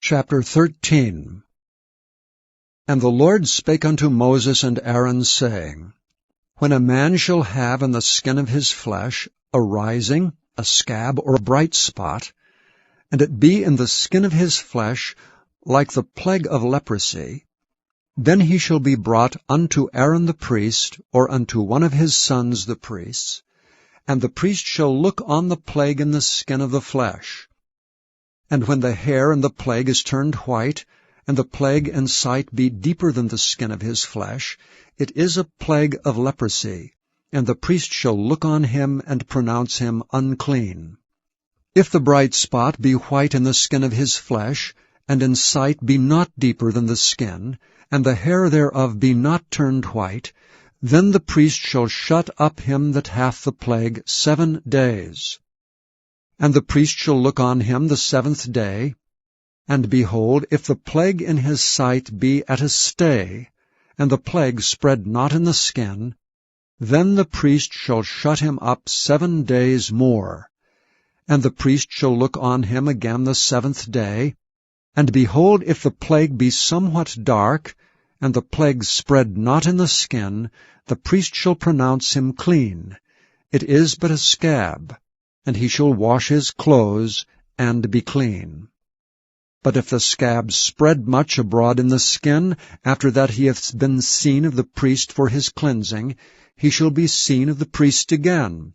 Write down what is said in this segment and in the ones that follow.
Chapter 13. And the Lord spake unto Moses and Aaron, saying, When a man shall have in the skin of his flesh a rising, a scab, or a bright spot, and it be in the skin of his flesh like the plague of leprosy, then he shall be brought unto Aaron the priest, or unto one of his sons the priests, and the priest shall look on the plague in the skin of the flesh. And when the hair in the plague is turned white, and the plague in sight be deeper than the skin of his flesh, it is a plague of leprosy, and the priest shall look on him and pronounce him unclean. If the bright spot be white in the skin of his flesh, and in sight be not deeper than the skin, and the hair thereof be not turned white, then the priest shall shut up him that hath the plague 7 days. And the priest shall look on him the 7th day, and behold, if the plague in his sight be at a stay, and the plague spread not in the skin, then the priest shall shut him up 7 days more. And the priest shall look on him again the 7th day, and behold, if the plague be somewhat dark, and the plague spread not in the skin, the priest shall pronounce him clean. It is but a scab, and he shall wash his clothes, and be clean. But if the scab spread much abroad in the skin, after that he hath been seen of the priest for his cleansing, he shall be seen of the priest again.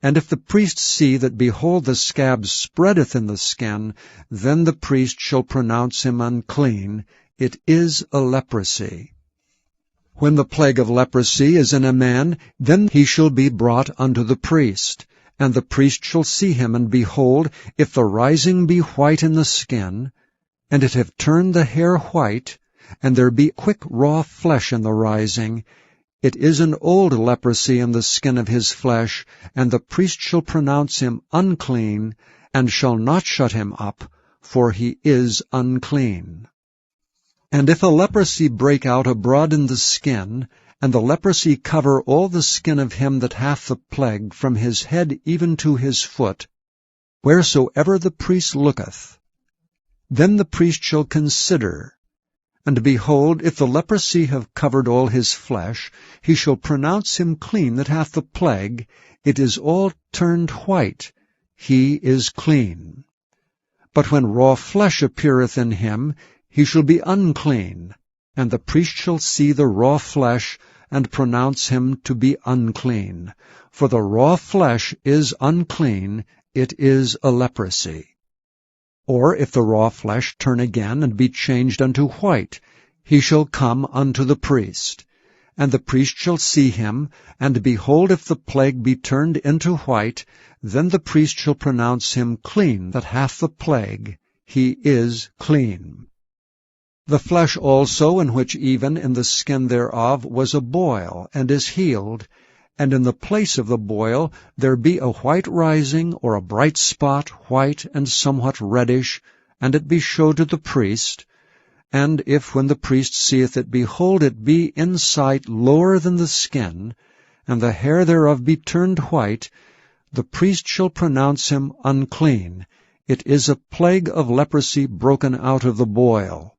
And if the priest see that, behold, the scab spreadeth in the skin, then the priest shall pronounce him unclean. It is a leprosy. When the plague of leprosy is in a man, then he shall be brought unto the priest. And the priest shall see him, and behold, if the rising be white in the skin, and it have turned the hair white, and there be quick raw flesh in the rising, it is an old leprosy in the skin of his flesh, and the priest shall pronounce him unclean, and shall not shut him up, for he is unclean. And if a leprosy break out abroad in the skin, and the leprosy cover all the skin of him that hath the plague, from his head even to his foot, wheresoever the priest looketh, then the priest shall consider, and behold, if the leprosy have covered all his flesh, he shall pronounce him clean that hath the plague. It is all turned white. He is clean. But when raw flesh appeareth in him, he shall be unclean, and the priest shall see the raw flesh, and pronounce him to be unclean. For the raw flesh is unclean, it is a leprosy. Or if the raw flesh turn again, and be changed unto white, he shall come unto the priest. And the priest shall see him, and behold, if the plague be turned into white, then the priest shall pronounce him clean that hath the plague. He is clean. The flesh also, in which even in the skin thereof was a boil, and is healed, and in the place of the boil there be a white rising, or a bright spot, white and somewhat reddish, and it be showed to the priest, and if when the priest seeth it, behold, it be in sight lower than the skin, and the hair thereof be turned white, the priest shall pronounce him unclean. It is a plague of leprosy broken out of the boil.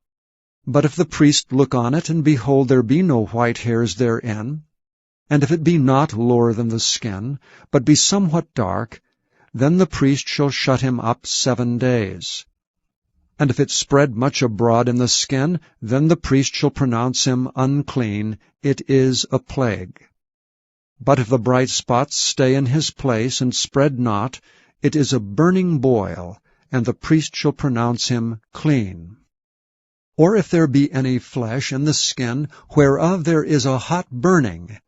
But if the priest look on it, and behold, there be no white hairs therein, and if it be not lower than the skin, but be somewhat dark, then the priest shall shut him up 7 days. And if it spread much abroad in the skin, then the priest shall pronounce him unclean. It is a plague. But if the bright spots stay in his place, and spread not, it is a burning boil, and the priest shall pronounce him clean. Or if there be any flesh in the skin, whereof there is a hot burning,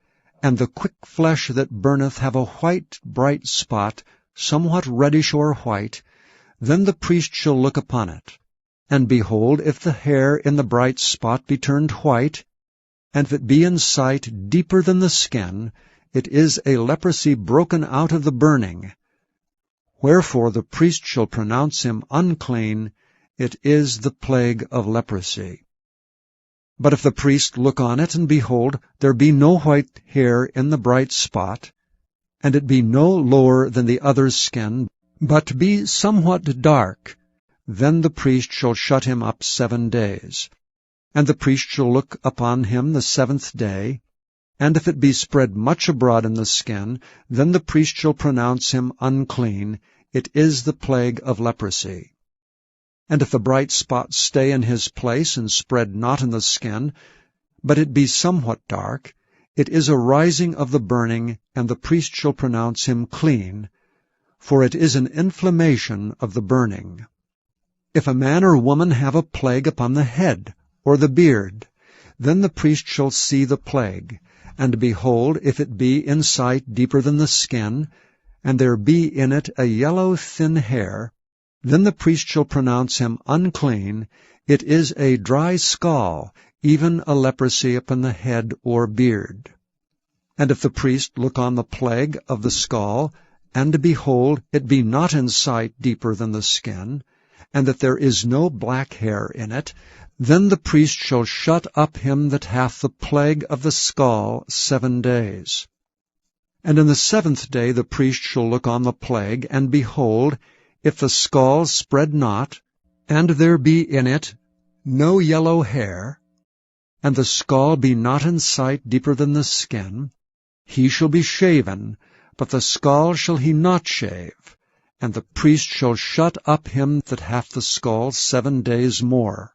and the quick flesh that burneth have a white bright spot, somewhat reddish or white, then the priest shall look upon it. And behold, if the hair in the bright spot be turned white, and if it be in sight deeper than the skin, it is a leprosy broken out of the burning. Wherefore the priest shall pronounce him unclean. It is the plague of leprosy. But if the priest look on it, and behold, there be no white hair in the bright spot, and it be no lower than the other skin, but be somewhat dark, then the priest shall shut him up 7 days. And the priest shall look upon him the 7th day, and if it be spread much abroad in the skin, then the priest shall pronounce him unclean. It is the plague of leprosy. And if the bright spot stay in his place, and spread not in the skin, but it be somewhat dark, it is a rising of the burning, and the priest shall pronounce him clean, for it is an inflammation of the burning. If a man or woman have a plague upon the head, or the beard, then the priest shall see the plague, and behold, if it be in sight deeper than the skin, and there be in it a yellow thin hair, then the priest shall pronounce him unclean. It is a dry scall, even a leprosy upon the head or beard. And if the priest look on the plague of the scall, and behold, it be not in sight deeper than the skin, and that there is no black hair in it, then the priest shall shut up him that hath the plague of the scall 7 days. And in the 7th day the priest shall look on the plague, and behold, if the scall spread not, and there be in it no yellow hair, and the scall be not in sight deeper than the skin, he shall be shaven, but the scall shall he not shave, and the priest shall shut up him that hath the scall 7 days more.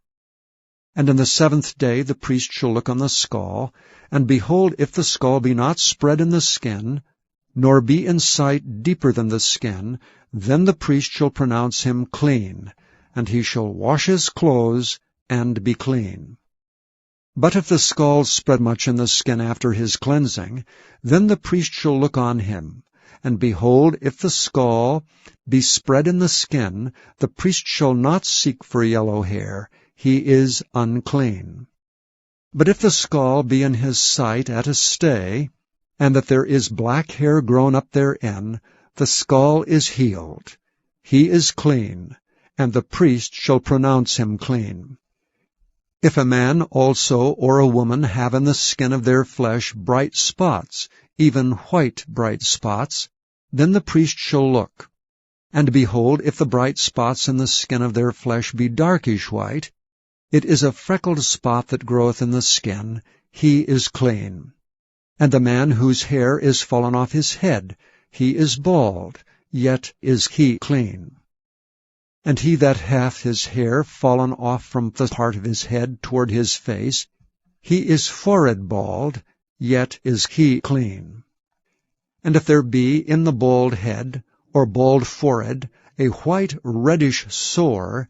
And in the 7th day the priest shall look on the scall, and behold, if the scall be not spread in the skin, nor be in sight deeper than the skin, then the priest shall pronounce him clean, and he shall wash his clothes, and be clean. But if the scall spread much in the skin after his cleansing, then the priest shall look on him, and behold, if the scall be spread in the skin, the priest shall not seek for yellow hair, he is unclean. But if the scall be in his sight at a stay, and that there is black hair grown up therein, the scall is healed. He is clean, and the priest shall pronounce him clean. If a man also or a woman have in the skin of their flesh bright spots, even white bright spots, then the priest shall look. And behold, if the bright spots in the skin of their flesh be darkish white, it is a freckled spot that groweth in the skin, he is clean. And the man whose hair is fallen off his head, he is bald, yet is he clean. And he that hath his hair fallen off from the part of his head toward his face, he is forehead bald, yet is he clean. And if there be in the bald head, or bald forehead, a white reddish sore,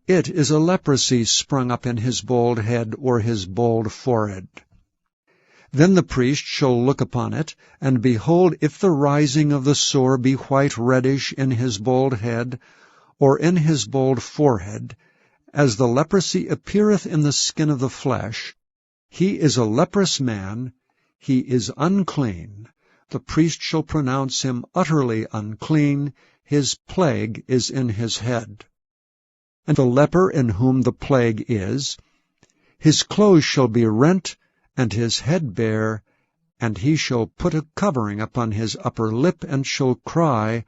it is a leprosy sprung up in his bald head or his bald forehead. Then the priest shall look upon it, and behold, if the rising of the sore be white reddish in his bald head, or in his bald forehead, as the leprosy appeareth in the skin of the flesh, he is a leprous man, he is unclean. The priest shall pronounce him utterly unclean, his plague is in his head. And the leper in whom the plague is, his clothes shall be rent, and his head bare, and he shall put a covering upon his upper lip, and shall cry,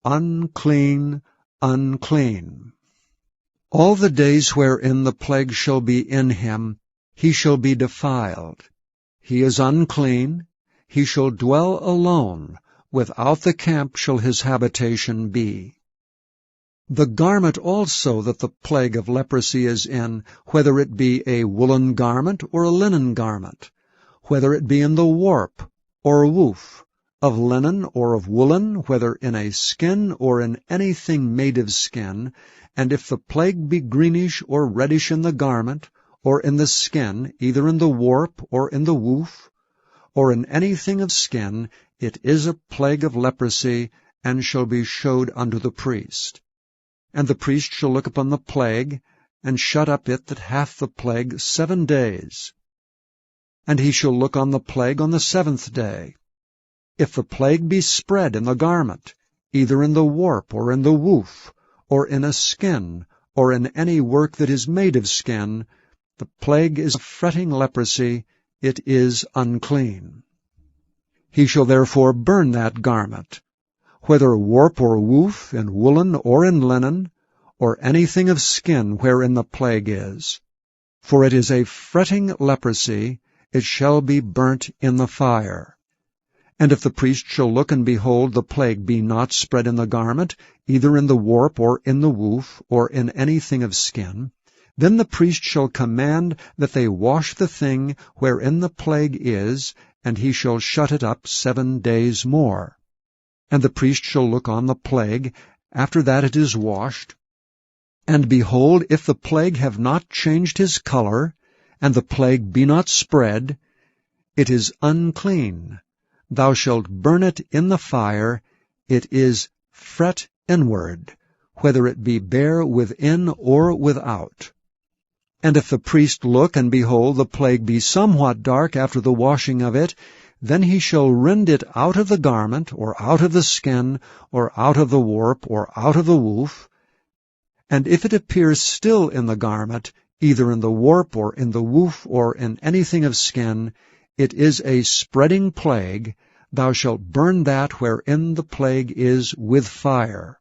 Unclean, unclean. All the days wherein the plague shall be in him, he shall be defiled. He is unclean, he shall dwell alone, without the camp shall his habitation be. The garment also that the plague of leprosy is in, whether it be a woolen garment or a linen garment, whether it be in the warp or woof, of linen or of woolen, whether in a skin or in anything made of skin, and if the plague be greenish or reddish in the garment, or in the skin, either in the warp or in the woof, or in anything of skin, it is a plague of leprosy, and shall be showed unto the priest. And the priest shall look upon the plague, and shut up it that hath the plague 7 days. And he shall look on the plague on the 7th day. If the plague be spread in the garment, either in the warp or in the woof, or in a skin, or in any work that is made of skin, the plague is a fretting leprosy, it is unclean. He shall therefore burn that garment, whether warp or woof, in woolen or in linen, or anything of skin wherein the plague is. For it is a fretting leprosy, it shall be burnt in the fire. And if the priest shall look and behold the plague be not spread in the garment, either in the warp or in the woof, or in anything of skin, then the priest shall command that they wash the thing wherein the plague is, and he shall shut it up 7 days more. And the priest shall look on the plague, after that it is washed, and behold, if the plague have not changed his color, and the plague be not spread, it is unclean. Thou shalt burn it in the fire. It is fret inward, whether it be bare within or without. And if the priest look and behold the plague be somewhat dark after the washing of it, then he shall rend it out of the garment, or out of the skin, or out of the warp, or out of the woof. And if it appears still in the garment, either in the warp, or in the woof, or in anything of skin, it is a spreading plague. Thou shalt burn that wherein the plague is with fire.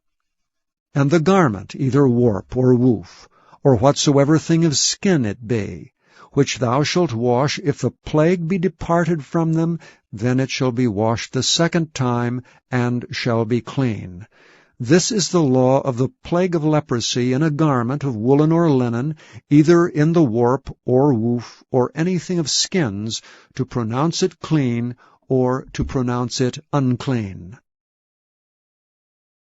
And the garment, either warp or woof, or whatsoever thing of skin it be, which thou shalt wash, if the plague be departed from them, then it shall be washed the second time, and shall be clean. This is the law of the plague of leprosy in a garment of woolen or linen, either in the warp or woof, or anything of skins, to pronounce it clean, or to pronounce it unclean.